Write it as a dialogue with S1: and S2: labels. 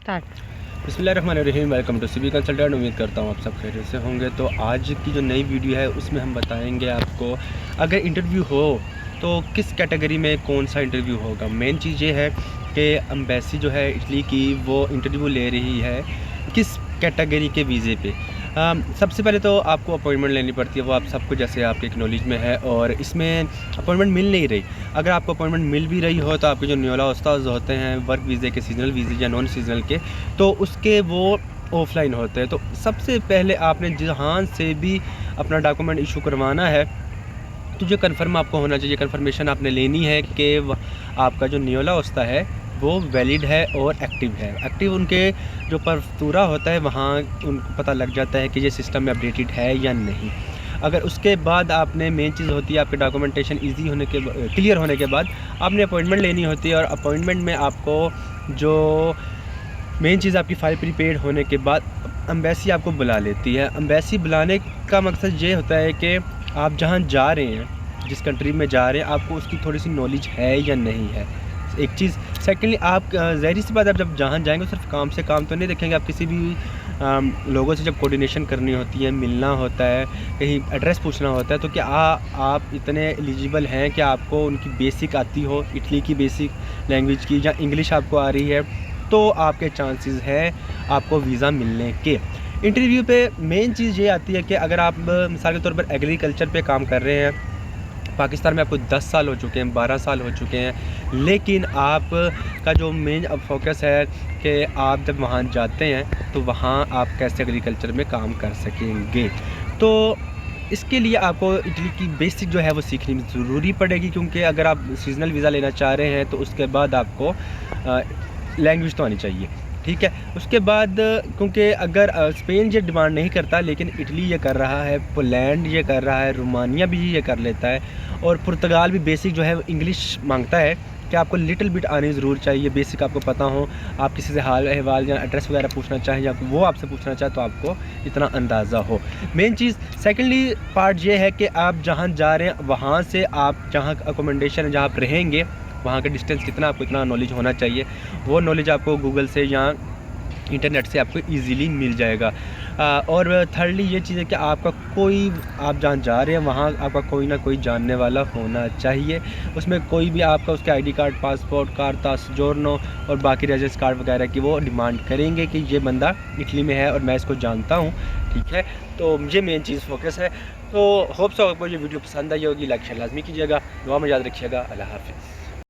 S1: Start.
S2: बिस्मिल्लाहिर्रहमानिर्रहीम। Welcome to CB consultant. उम्मीद करता हूँ आप सब खैरियत से होंगे। तो आज की जो नई वीडियो है उसमें हम बताएंगे आपको अगर इंटरव्यू हो तो किस कैटेगरी में कौन सा इंटरव्यू होगा। मेन चीज़ ये है कि एम्बेसी जो है इटली की वो इंटरव्यू ले रही है किस कैटेगरी के वीज़े पे। सबसे पहले तो आपको अपॉइंटमेंट लेनी पड़ती है, वो आप सबको जैसे आपके नॉलेज में है, और इसमें अपॉइंटमेंट मिल नहीं रही। अगर आपको अपॉइंटमेंट मिल भी रही हो तो आपके जो न्योला उस्ताद होते हैं वर्क वीज़े के, सीजनल वीज़े या नॉन सीजनल के, तो उसके वो ऑफलाइन होते हैं। तो सबसे पहले आपने जहाँ से भी अपना डॉक्यूमेंट इशू करवाना है तो जो कन्फर्म आपको होना चाहिए, कन्फर्मेशन आपने लेनी है कि आपका जो न्योला उस्ता है वो वैलिड है और एक्टिव है। एक्टिव उनके जो परतूरा होता है वहाँ उनको पता लग जाता है कि ये सिस्टम में अपडेटेड है या नहीं। अगर उसके बाद आपने मेन चीज़ होती है आपके डॉक्यूमेंटेशन इजी होने के क्लियर होने के बाद आपने अपॉइंटमेंट लेनी होती है। और अपॉइंटमेंट में आपको जो मेन चीज़ आपकी फ़ाइल प्रीपेड होने के बाद एम्बेसी आपको बुला लेती है। एम्बेसी बुलाने का मकसद ये होता है कि आप जहाँ जा रहे हैं, जिस कंट्री में जा रहे हैं, आपको उसकी थोड़ी सी नॉलेज है या नहीं है, एक चीज़। सेकेंडली आप ज़ाहिर सी बात, आप जब जहाँ जाएंगे सिर्फ काम से काम तो नहीं देखेंगे। आप किसी भी लोगों से जब कोऑर्डिनेशन करनी होती है, मिलना होता है, कहीं एड्रेस पूछना होता है, तो क्या आप इतने एलिजिबल हैं कि आपको उनकी बेसिक आती हो, इटली की बेसिक लैंग्वेज की, या इंग्लिश आपको आ रही है, तो आपके चांसेस है आपको वीज़ा मिलने के। इंटरव्यू पे मेन चीज़ ये आती है कि अगर आप मिसाल के तौर पर एग्रीकल्चर पे काम कर रहे हैं, पाकिस्तान में आपको 10 साल हो चुके हैं, 12 साल हो चुके हैं, लेकिन आप का जो मेन अब फोकस है कि आप जब वहाँ जाते हैं तो वहाँ आप कैसे एग्रीकल्चर में काम कर सकेंगे। तो इसके लिए आपको इटली की बेसिक जो है वो सीखनी ज़रूरी पड़ेगी, क्योंकि अगर आप सीजनल वीज़ा लेना चाह रहे हैं तो उसके बाद आपको लैंग्वेज तो आनी चाहिए, ठीक है। उसके बाद क्योंकि अगर स्पेन ये डिमांड नहीं करता, लेकिन इटली ये कर रहा है, पोलैंड ये कर रहा है, रोमानिया भी ये कर लेता है, और पुर्तगाल भी बेसिक जो है वो इंग्लिश मांगता है कि आपको लिटिल बिट आनी ज़रूर चाहिए, बेसिक आपको पता हो। आप किसी से हाल अहवाल या एड्रेस वगैरह पूछना चाहें या वो आपसे पूछना चाहे तो आपको इतना अंदाज़ा हो। मेन चीज़ सेकेंडली पार्ट ये है कि आप जहाँ जा रहे हैं वहाँ से आप जहाँ अकोमोडेशन जहाँ आप रहेंगे वहाँ का डिस्टेंस कितना, आपको इतना नॉलेज होना चाहिए। वो नॉलेज आपको गूगल से या इंटरनेट से आपको इजीली मिल जाएगा। और थर्डली ये चीज़ है कि आप जहाँ जा रहे हैं वहाँ आपका कोई ना कोई जानने वाला होना चाहिए। उसमें कोई भी आपका उसके आईडी कार्ड, पासपोर्ट, कार्ता, सोजोर्नो और बाकी रेजिडेंस कार्ड वगैरह की वो डिमांड करेंगे कि ये बंदा इटली में है और मैं इसको जानता हूँ, ठीक है। तो ये मेन चीज़ फोकस है। तो होप सो आपको ये वीडियो पसंद आई होगी। लाइक शेयर लाजमी कीजिएगा, दुआ में याद रखिएगा। अल्लाह हाफ़िज़।